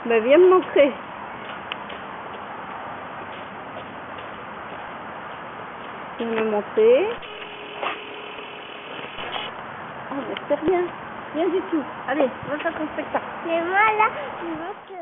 Ben viens me montrer. Viens me montrer. Oh mais c'est rien. Rien du tout. Allez, on va faire ton spectacle. C'est moi là, je veux que...